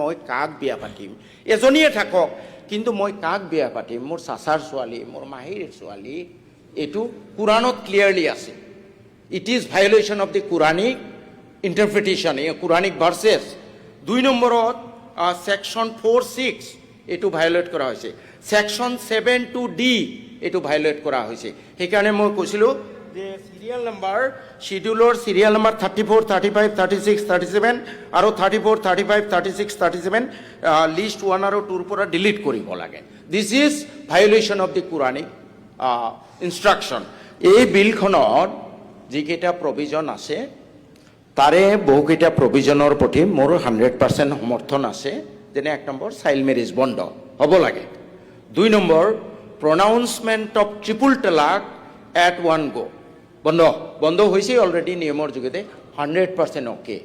মই কাক বিয়া পাতিম এজনীয়ে থাকক কিন্তু মই কাক বিয়া পাতিম মোৰ চাচাৰ ছোৱালী মোৰ মাহীৰ ছোৱালী এটো কুৰানত ক্লিয়াৰলি আছে it is violation of the Quranic interpretation Quranic verses 2 নম্বৰত সেকশন 4.6 এটো ভায়োলেট কৰা হৈছে সেকশন 7 টু ডি এটো ভায়োলেট কৰা হৈছে সেইকাৰণে মই কৈছিলো যে সিৰিয়াল নাম্বাৰ শিডিউলৰ সিৰিয়াল নাম্বাৰ 34 35 36 37 আৰু 34 35 36 37 লিষ্ট 1 আৰু 2 ৰ পৰা ডিলিট কৰিব লাগে this is violation of the Quranic instruction এই বিলখনত যিকেইটা প্ৰভিজন আছে তাৰে বহুকেইটা প্ৰভিজনৰ প্ৰতি মোৰ 100% সমৰ্থন আছে যেনে এক নম্বৰ চাইল্ড মেৰেজ বন্ধ হ'ব লাগে 2 নম্বৰ প্ৰনাউন্সমেন্ট অফ ট্ৰিপল তালাক এট ওয়ান গো বন্ধ হৈছে অলৰেডি নিয়মৰ যোগেতে 100% ওকে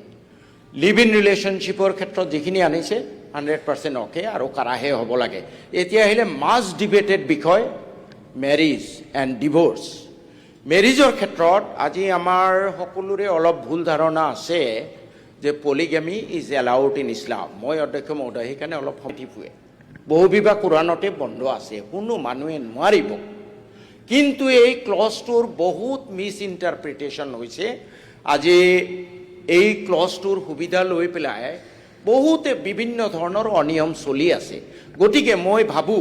লিভ ইন ৰিলেশনশ্বিপৰ ক্ষেত্ৰত যিখিনি আনিছে 100% ওকে আৰু কাৰাহে হ'ব লাগে এতিয়া আহিলে মাছ ডিবেটেড বিষয় মেৰিজ এণ্ড ডিভোৰ্স মেৰিজৰ ক্ষেত্ৰত আজি আমাৰ সকলোৰে অলপ ভুল ধাৰণা আছে যে polygamy is allowed in Islam মই অধ্যক্ষ মহোদয় সেইকাৰণে অলপ সঠিক বহু বিবাহ কুৰানতে বন্ধ আছে কোনো মানুহে নোৱাৰিব কিন্তু এই ক্লজটোৰ বহুত মিস ইন্টাৰপ্ৰিটেশন হৈছে আজি এই ক্লজটোৰ সুবিধা লৈ পেলাই বহুতে বিভিন্ন ধৰণৰ অনিয়ম চলি আছে গতিকে মই ভাবো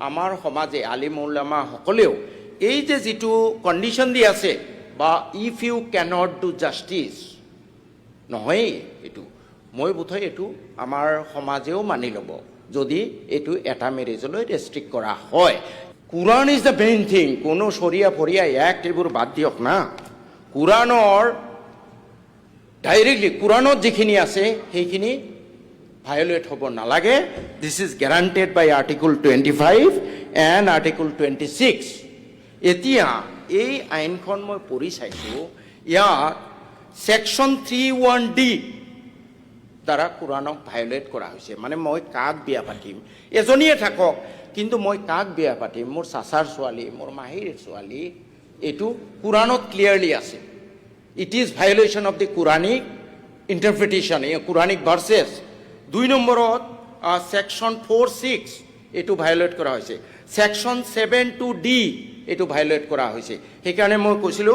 আমাৰ সমাজে আলিম উলামা সকলেও এই যে যেটো কন্ডিশন দি আছে বা if you cannot do justice নহয় এটো মই বোধহয় এটো আমাৰ সমাজেও মানি ল'ব যদি এটো এটা মেৰেজলৈ ৰেস্ট্ৰিক্ট কৰা হয় কুৰান ইজ দ্য মেইন থিং কোনো শৰিয়া ফৰিয়া অ্যাক্ট এবোৰ বাদ দিয়ক না কুৰানৰ ডাইৰেক্টলি কুৰানত যিখিনি আছে সেইখিনি ভায়োলেট হ'ব নালাগে this is guaranteed by article 25 and article 26 এতিয়া এই আইনখন মই পঢ়ি চাইছো ইয়াত সেকশন 31D দ্বাৰা কুৰানক ভায়োলেট কৰা হৈছে মানে মই কাক বিয়া পাতিম এজনীয়ে থাকক কিন্তু মই কাক বিয়া পাতিম মোৰ চাচাৰ ছোৱালী মোৰ মাহীৰ ছোৱালী এটো কুৰানত ক্লিয়াৰলি আছে it is violation of the Quranic interpretation Quranic verses 2 নম্বৰত সেকশন 4.6 এটো ভায়োলেট কৰা হৈছে সেকশন 7 টু ডি এটো ভায়োলেট কৰা হৈছে সেইকাৰণে মই কৈছিলো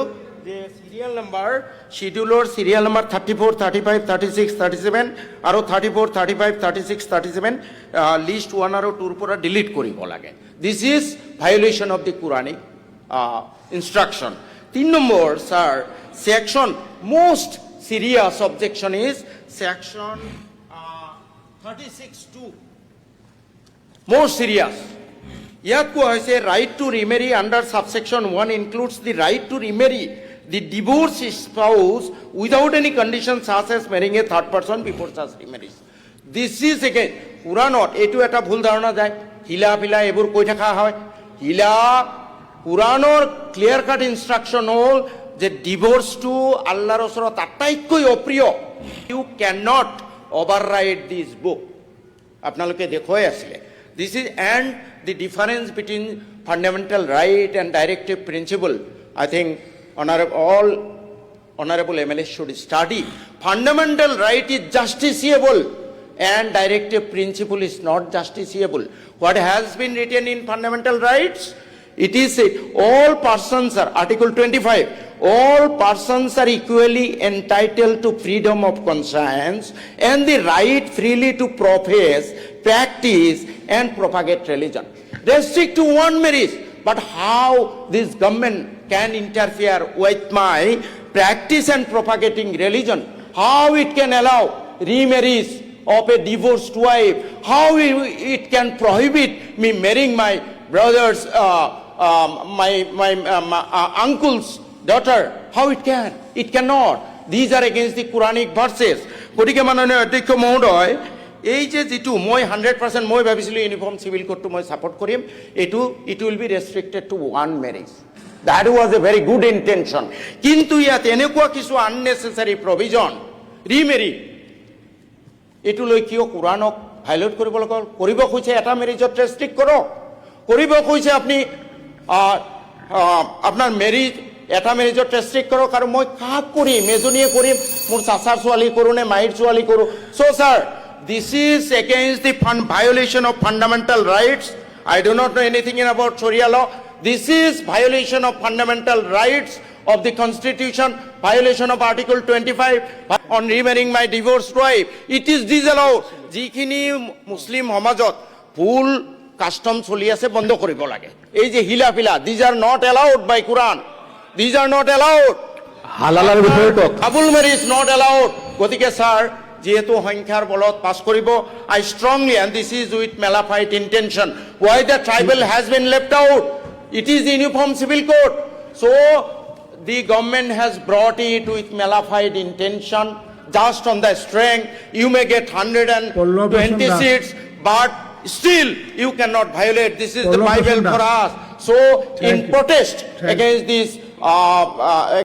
যে সিৰিয়াল নাম্বাৰ শিডিউলৰ সিৰিয়াল নাম্বাৰ 34 35 36 37 আৰু 34 35 36 37 লিষ্ট 1 আৰু 2 ৰ পৰা ডিলিট কৰিব লাগে this is violation of the Quranic instruction 3 number sir section most serious objection is section 36(2) most serious ইয়াত কোৱা হৈছে right to remarry under subsection 1 includes the right to remarry the divorced spouse without any condition such as marrying a third person before such remarriage. This is again Quranot etu eta bhul dharona jay hila pila ebur koi thaka hoy hila Quranor clear cut instruction hol je divorce to Allah rosorot attaikoi opriyo you cannot override this book apnaloke dekhoi asile this is and the difference between fundamental right and directive principle I think all honorable MLAs should study. Fundamental right is justiciable and directive principle is not justiciable. What has been written in fundamental rights? It is said all persons are, Article 25, all persons are equally entitled to freedom of conscience and the right freely to profess, practice and propagate religion. Restrict to one marriage. But how this government can interfere with my practice and propagating religion? How it can allow remarriage of a divorced wife? How it can prohibit me marrying my brother's, my uncle's daughter? How it can? It cannot. These are against the Quranic verses. গতিকে মাননীয় অধ্যক্ষ মহোদয় এই যে যেটো মই 100% মই ভাবিছিলো ইউনিফর্ম সিভিল কোডটো মই সাপোর্ট কৰিম এটো it will be restricted to one marriage that was a very good intention কিন্তু ইয়াত এনেকুৱা কিছু আননেসেসাৰি প্ৰভিজন ৰিমেৰি এটো লৈ কিয় কুৰানক ভায়োলেট কৰিব কৈছে এটা ম্যাৰেজত ৰেস্ট্ৰিক্ট কৰক কৰিব কৈছে আপুনি আপোনাৰ ম্যাৰেজ এটা ম্যাৰেজত ৰেস্ট্ৰিক্ট কৰক আৰু মই কাক কৰিম এজনীয়ে কৰিম মোৰ চাচাৰ ছোৱালী কৰো নে মাইৰ ছোৱালী কৰো so sir this is against the violation of fundamental rights. I do not know anything about Sharia law. This is violation of fundamental rights of the Constitution, violation of Article 25 on remarrying my divorced wife. It is disallowed. যিখিনি মুসলিম সমাজত ভুল custom চলি আছে বন্ধ কৰিব লাগে। এই যে হিলা ফিলা, these are not allowed by Quran. These are not allowed. হালালাৰ বিষয়ে কওক। কাবুল মেৰিজ not allowed. গতিকে স্যাৰ যেহেতু সংখ্যাৰ বলত পাছ কৰিব, I strongly, and this is with malafide intention, why the tribal has been left out. It is the Uniform Civil Code. So the government has brought it with malafide intention, just on the strength. You may get 120 seats, but still you cannot violate. This is the Bible for us. So in protest against this